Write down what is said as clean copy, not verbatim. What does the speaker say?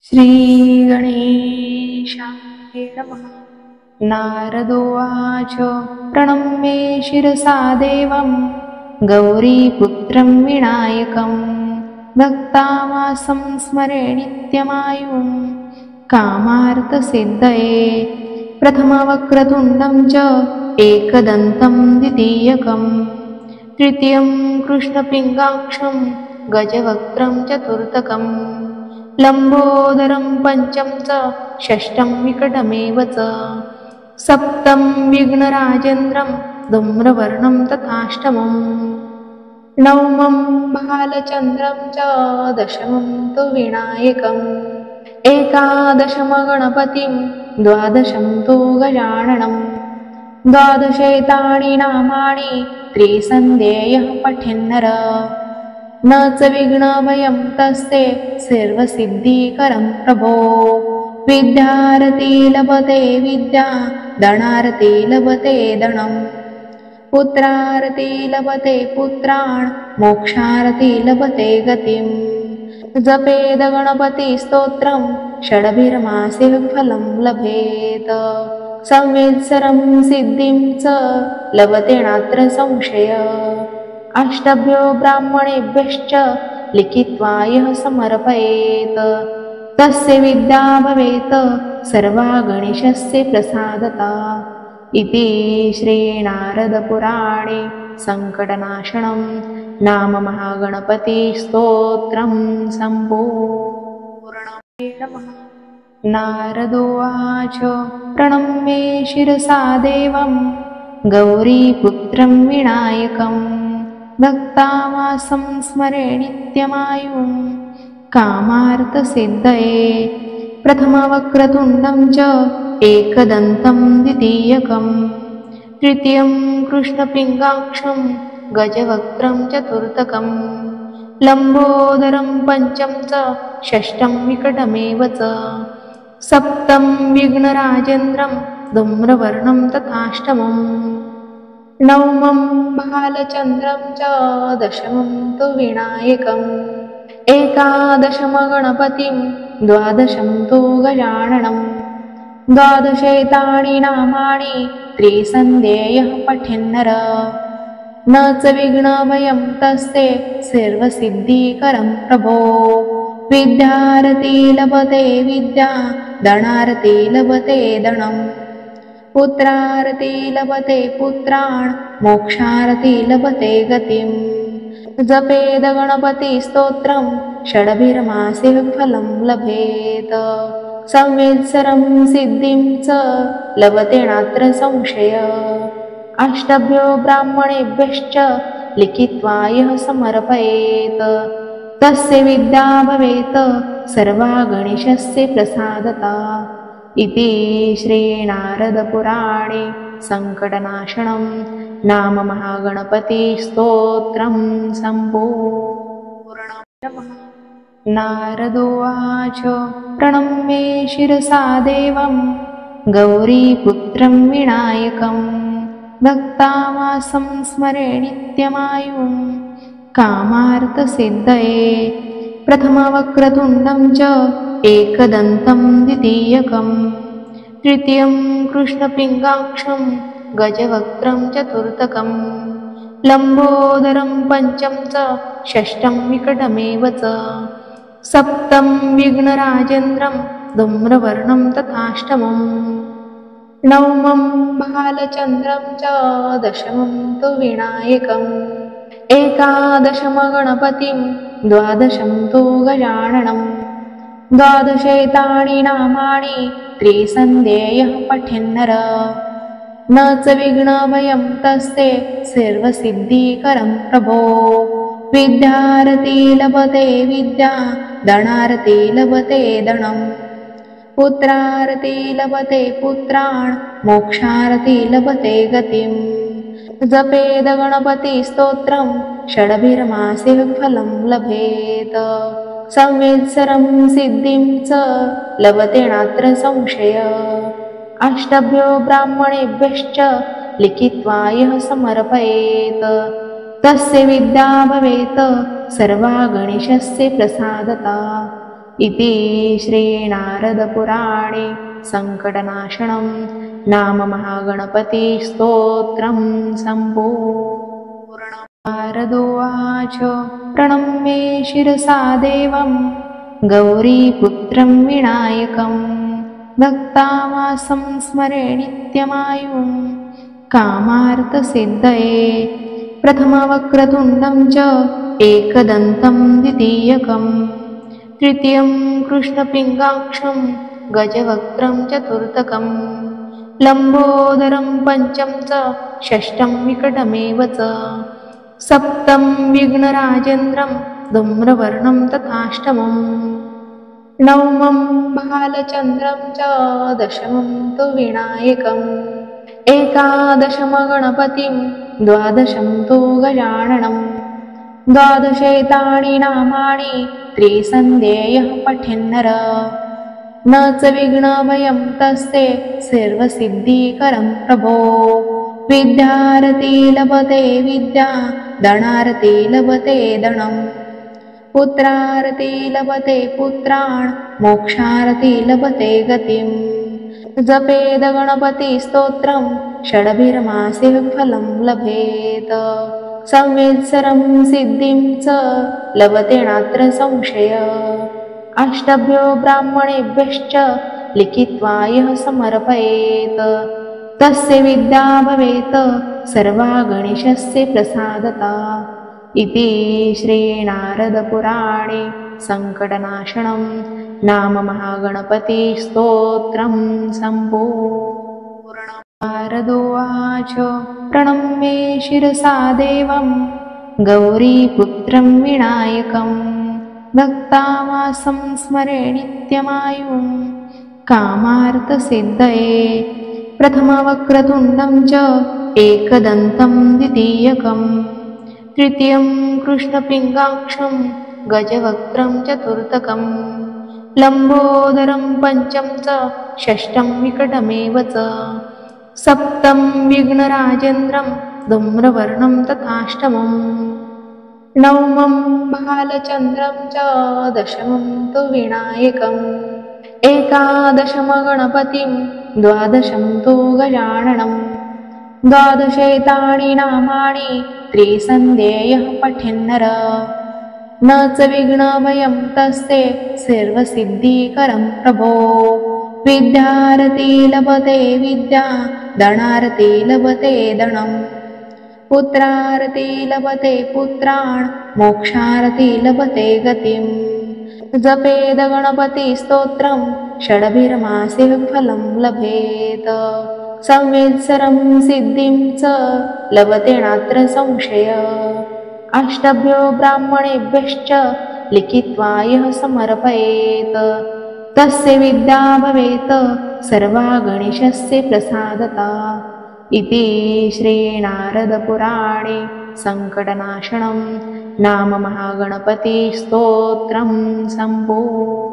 श्रीगणेशाय नमः। नारदोवाच प्रणम्ये शिरसा देवं गौरीपुत्रं विनायकं भक्तावासं स्मरे नित्यमायुं कामार्थसिद्धये प्रथमवक्रतुण्डं च एकदन्तं द्वितीयकं तृतीयं कृष्णपिङ्गाक्षं गजवक्त्रं चतुर्थकम् लम्बोदरं पंचम च षष्ठं विकटमेव च सप्तं विघ्नराजेन्द्रं धूम्रवर्णं तथाष्टमं नवमं बालचन्द्रं च दशमं तु विनायकम् एकादशमगणपतिं द्वादशं तु गजाननं द्वादशैतानि नामानि त्रिसन्ध्येयः पठेन्नर न च विघ्नभयं तस्ते सर्वसिद्धिकरं प्रभो विद्यारती लभते विद्या धनारती लभते धनं पुत्रारती लभते पुत्रान् मोक्षारती लभते गतिं जपेद गणपतिस्तोत्रं षड्भिर्मासे फलं लभेत संवत्सरं सिद्धिं च लभते नात्र संशय अष्टभ्यो ब्राह्मणेभ्यश्च लिखित्वा यः समर्पयेत् तस्य विद्या भवेत् सर्वा गणेशस्य प्रसादता इति श्रीनारदपुराणे सङ्कटनाशनं नाम महागणपतिस्तोत्रं सम्पूर्णम्। नारदोवाच प्रणम्ये शिरसा देवं गौरीपुत्रं विनायकं भक्तावासं स्मरे नित्यमायुं कामार्थसिद्धये प्रथमवक्रतुण्डं च एकदन्तं द्वितीयकं तृतीयं कृष्णपिङ्गाक्षं गजवक्त्रं चतुर्थकं लम्बोदरं पंचम च षष्ठं विकटमेव च सप्तं विघ्नराजेन्द्रं धूम्रवर्णं तथाष्टमं नवमं बालचन्द्रं च दशमं तु विनायकम् एकादशमगणपतिं द्वादशं तु गजाननं द्वादशैतानि नामानि त्रिसन्ध्येयः पठेन्नर न च विघ्नभयं तस्ते सर्वसिद्धिकरं प्रभो विद्यारती लभते विद्या धनारती लभते धनं पुत्रारती लभते पुत्रान् मोक्षारती लभते गतिं जपेद गणपतिस्तोत्रं षड्भिर्मासे फलं लभेत संवत्सरं सिद्धिं च लभते नात्र संशय अष्टभ्यो ब्राह्मणेभ्यश्च लिखित्वा यः समर्पयेत् तस्य विद्या भवेत् सर्वा गणेशस्य प्रसादता इति श्रीनारदपुराणे सङ्कटनाशनं नाम महागणपतिस्तोत्रं सम्पूर्णम्। नारदोवाच प्रणम्ये शिरसा देवं गौरीपुत्रं विनायकं भक्तावासं स्मरे नित्यमायुं कामार्थसिद्धये प्रथमवक्रतुण्डं च एकदन्तं द्वितीयकं तृतीयं कृष्णपिङ्गाक्षं गजवक्त्रं चतुर्थकं लम्बोदरं पंचम च षष्ठं विकटमेव च सप्तं विघ्नराजेन्द्रं धूम्रवर्णं तथाष्टमं नवमं बालचन्द्रं च दशमं तु विनायकम् एकादशमगणपतिं द्वादशं तु गजाननं द्वादशैतानि नामानि त्रिसन्ध्येयः पठेन्नर न च विघ्नभयं तस्ते सर्वसिद्धिकरं प्रभो विद्यारती लभते विद्या धनारती लभते धनं पुत्रारती लभते पुत्रान् मोक्षारती लभते गतिं जपेद गणपतिस्तोत्रं षड्भिर्मासे फलं लभेत संवत्सरं सिद्धिं च लभते नात्र संशय अष्टभ्यो ब्राह्मणेभ्यश्च लिखित्वा यः समर्पयेत् तस्य विद्या भवेत् सर्वा गणेशस्य प्रसादता इति श्रीनारदपुराणे सङ्कटनाशनं नाम महागणपतिस्तोत्रं सम्पूर्णम्। नारदोवाच प्रणम्ये शिरसा देवं गौरीपुत्रं विनायकं भक्तावासं स्मरे नित्यमायुं कामार्थसिद्धये प्रथमवक्रतुण्डं च एकदन्तं द्वितीयकं तृतीयं कृष्णपिङ्गाक्षं गजवक्त्रं चतुर्थकं लम्बोदरं पञ्चम च षष्ठं विकटमेव च सप्तं विघ्नराजेन्द्रं धूम्रवर्णं तथाष्टमं नवमं बालचन्द्रं च दशमं तु विनायकम् एकादशमगणपतिं द्वादशं तु गजाननं द्वादशैतानि नामानि त्रिसन्ध्येयः पठेन्नर न च विघ्नभयं तस्ते सर्वसिद्धिकरं प्रभो विद्यारति लभते विद्या धनारति लभते धनं पुत्रारति लभते पुत्रान् मोक्षारति लभते गतिम् जपेद गणपतिस्तोत्रं षडभिर्मासे फलं लभेत संवत्सरं सिद्धिं च लभते नात्र संशय अष्टभ्यो ब्राह्मणेभ्यश्च लिखित्वा यः समर्पयेत् तस्य विद्या भवेत् सर्वा गणेशस्य प्रसादता इति श्रीनारदपुराणे सङ्कटनाशनं नाम महागणपतिस्तोत्रं सम्पूर्णम्। नारदोवाच प्रणम्ये शिरसा देवं गौरीपुत्रं विनायकं भक्तावासं स्मरे नित्यमायुं कामार्थसिद्धये प्रथमवक्रतुण्डं च एकदन्तं द्वितीयकं तृतीयं कृष्णपिङ्गाक्षं गजवक्त्रं चतुर्थकं लम्बोदरं पञ्चम च षष्ठं विकटमेव च सप्तं विघ्नराजेन्द्रं धूम्रवर्णं तथाष्टमं नवमं बालचन्द्रं च दशमं तु विनायकम् एकादशमगणपतिं द्वादशं तु गजाननं द्वादशैतानि नामानि त्रिसन्ध्येयः पठेन्नर न च विघ्नभयं तस्ते सर्वसिद्धिकरं प्रभो विद्यारति लभते विद्या धनारति लभते धनं पुत्रारति लभते पुत्रान् मोक्षारति लभते गतिम् जपेद गणपतिस्तोत्रं षडभिर्मासे फलं लभेत संवत्सरं सिद्धिं च लभते नात्र संशय अष्टभ्यो ब्राह्मणेभ्यश्च लिखित्वा यः समर्पयेत् तस्य विद्या भवेत् सर्वा गणेशस्य प्रसादता इति श्रीनारदपुराणे सङ्कटनाशनं नाम महागणपतिस्तोत्रं सम्पूर्णम्।